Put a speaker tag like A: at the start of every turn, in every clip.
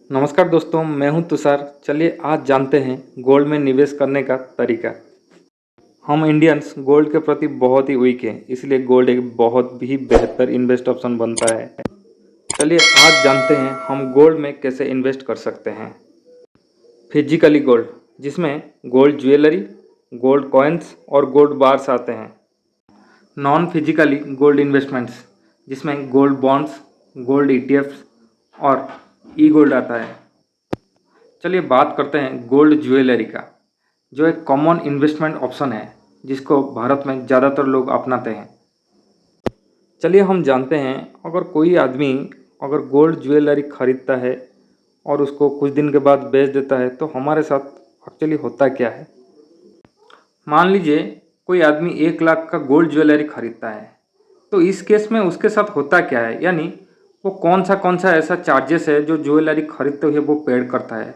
A: नमस्कार दोस्तों, मैं हूं तुषार। चलिए आज जानते हैं गोल्ड में निवेश करने का तरीका। हम इंडियंस गोल्ड के प्रति बहुत ही वीक हैं, इसलिए गोल्ड एक बहुत ही बेहतर इन्वेस्ट ऑप्शन बनता है। चलिए आज जानते हैं हम गोल्ड में कैसे इन्वेस्ट कर सकते हैं। फिजिकली गोल्ड, जिसमें गोल्ड ज्वेलरी, गोल्ड कॉइन्स और गोल्ड बार्स आते हैं। नॉन फिजिकली गोल्ड इन्वेस्टमेंट्स, जिसमें गोल्ड बॉन्ड्स, गोल्ड ईटीएफ्स और ई गोल्ड आता है। चलिए बात करते हैं गोल्ड ज्वेलरी का, जो एक कॉमन इन्वेस्टमेंट ऑप्शन है जिसको भारत में ज़्यादातर लोग अपनाते हैं। चलिए हम जानते हैं, अगर कोई आदमी अगर गोल्ड ज्वेलरी खरीदता है और उसको कुछ दिन के बाद बेच देता है तो हमारे साथ एक्चुअली होता क्या है। मान लीजिए कोई आदमी 1 लाख का गोल्ड ज्वेलरी खरीदता है, तो इस केस में उसके साथ होता क्या है, यानी वो कौन सा ऐसा चार्जेस है जो ज्वेलरी खरीदते हुए वो पेड करता है।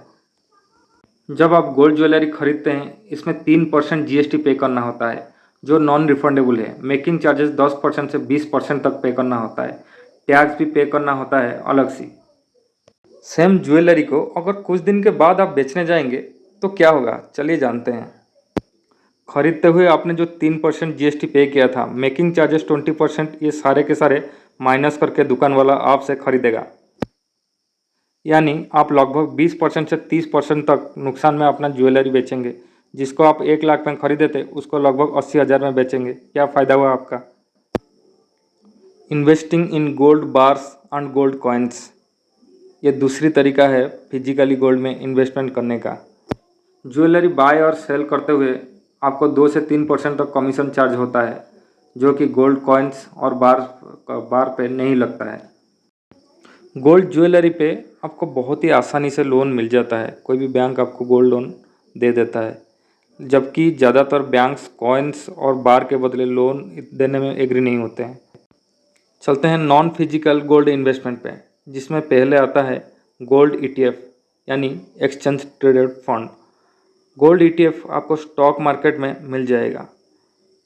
A: जब आप गोल्ड ज्वेलरी खरीदते हैं, इसमें 3% जीएसटी पे करना होता है, जो नॉन रिफंडेबल है। मेकिंग चार्जेस 10% से 20% तक पे करना होता है। टैक्स भी पे करना होता है अलग से। सेम ज्वेलरी को अगर कुछ दिन के बाद आप बेचने जाएंगे तो क्या होगा, चलिए जानते हैं। खरीदते हुए आपने जो 3% जीएसटी पे किया था, मेकिंग चार्जेस 20%, ये सारे के सारे माइनस करके दुकान वाला आपसे खरीदेगा। यानी आप लगभग 20% से 30% तक नुकसान में अपना ज्वेलरी बेचेंगे। जिसको आप 1 लाख में खरीदे थे उसको लगभग 80,000 में बेचेंगे। क्या फ़ायदा हुआ आपका। Investing in gold bars and gold coins, ये दूसरी तरीका है फिजिकली गोल्ड में इन्वेस्टमेंट करने का। ज्वेलरी बाय और सेल करते हुए आपको 2 से 3% तक कमीशन चार्ज होता है, जो कि गोल्ड कॉइन्स और बार पे नहीं लगता है। गोल्ड ज्वेलरी पे आपको बहुत ही आसानी से लोन मिल जाता है। कोई भी बैंक आपको गोल्ड लोन दे देता है, जबकि ज़्यादातर बैंक्स कॉइन्स और बार के बदले लोन देने में एग्री नहीं होते हैं। चलते हैं नॉन फिजिकल गोल्ड इन्वेस्टमेंट पे, जिसमें पहले आता है गोल्ड ईटीएफ, यानी exchange traded fund. Gold ETF आपको स्टॉक मार्केट में मिल जाएगा,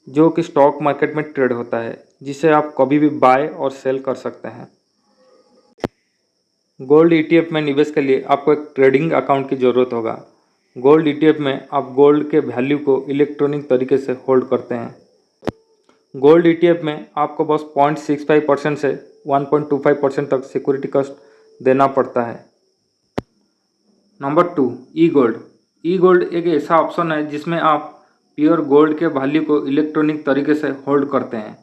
A: जो कि स्टॉक मार्केट में ट्रेड होता है, जिसे आप कभी भी बाय और सेल कर सकते हैं। गोल्ड ईटीएफ में निवेश के लिए आपको एक ट्रेडिंग अकाउंट की ज़रूरत होगा। गोल्ड ईटीएफ में आप गोल्ड के वैल्यू को इलेक्ट्रॉनिक तरीके से होल्ड करते हैं। गोल्ड ईटीएफ में आपको बस 0.65% से 1.25% तक सिक्योरिटी कॉस्ट देना पड़ता है। नंबर 2, ई गोल्ड। ई गोल्ड एक ऐसा ऑप्शन है जिसमें आप प्योर गोल्ड के वैल्यू को इलेक्ट्रॉनिक तरीके से होल्ड करते हैं।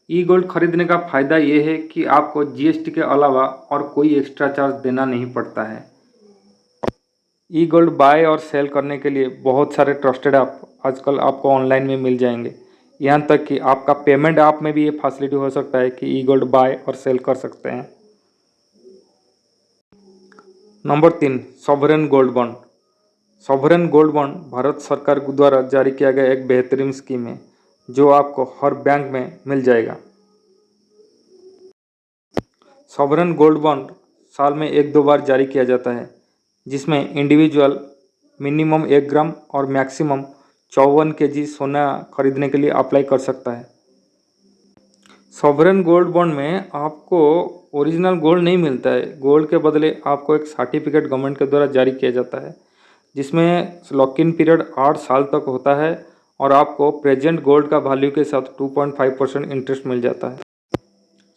A: ई गोल्ड खरीदने का फ़ायदा ये है कि आपको जीएसटी के अलावा और कोई एक्स्ट्रा चार्ज देना नहीं पड़ता है। ई गोल्ड बाय और सेल करने के लिए बहुत सारे ट्रस्टेड ऐप आजकल आपको ऑनलाइन में मिल जाएंगे। यहाँ तक कि आपका पेमेंट ऐप में भी ये फैसिलिटी हो सकता है कि ई गोल्ड बाय और सेल कर सकते हैं। Number 3, sovereign gold bond. Sovereign gold bond Bharat सरकार द्वारा जारी किया गया एक बेहतरीन स्कीम है, जो आपको हर बैंक में मिल जाएगा। सॉवरेन गोल्ड बॉन्ड साल में 1-2 बार जारी किया जाता है, जिसमें इंडिविजुअल मिनिमम 1 ग्राम और मैक्सिमम 54 केजी सोना खरीदने के लिए अप्लाई कर सकता है। सॉवरेन गोल्ड बॉन्ड में आपको ओरिजिनल गोल्ड नहीं मिलता है। गोल्ड के बदले आपको एक सर्टिफिकेट गवर्नमेंट के द्वारा जारी किया जाता है, जिसमें लॉक इन पीरियड 8 साल तक होता है और आपको प्रेजेंट गोल्ड का वैल्यू के साथ 2.5% इंटरेस्ट मिल जाता है।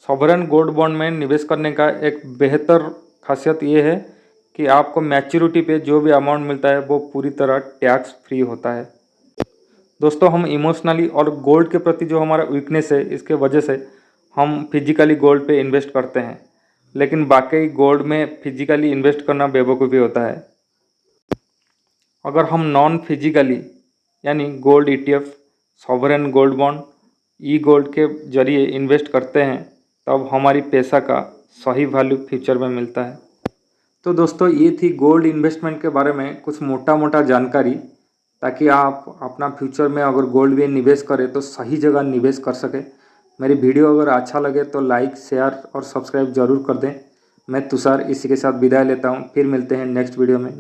A: सॉवरेन गोल्ड बॉन्ड में निवेश करने का एक बेहतर खासियत ये है कि आपको मैच्योरिटी पे जो भी अमाउंट मिलता है वो पूरी तरह टैक्स फ्री होता है। दोस्तों, हम इमोशनली और गोल्ड के प्रति जो हमारा वीकनेस है, इसके वजह से हम फिजिकली गोल्ड पे इन्वेस्ट करते हैं, लेकिन बाकी गोल्ड में फिजिकली इन्वेस्ट करना बेवकूफ़ी होता है। अगर हम नॉन फिजिकली यानी gold ETF, sovereign gold bond, e gold के जरिए इन्वेस्ट करते हैं, तब हमारी पैसा का सही वैल्यू फ्यूचर में मिलता है। तो दोस्तों, ये थी गोल्ड इन्वेस्टमेंट के बारे में कुछ मोटा मोटा जानकारी, ताकि आप अपना फ्यूचर में अगर गोल्ड में निवेश करें तो सही जगह निवेश कर सकें। मेरी वीडियो अगर अच्छा लगे तो लाइक, शेयर और सब्सक्राइब ज़रूर कर दें। मैं तुषार इसी के साथ विदाई लेता हूँ, फिर मिलते हैं नेक्स्ट वीडियो में।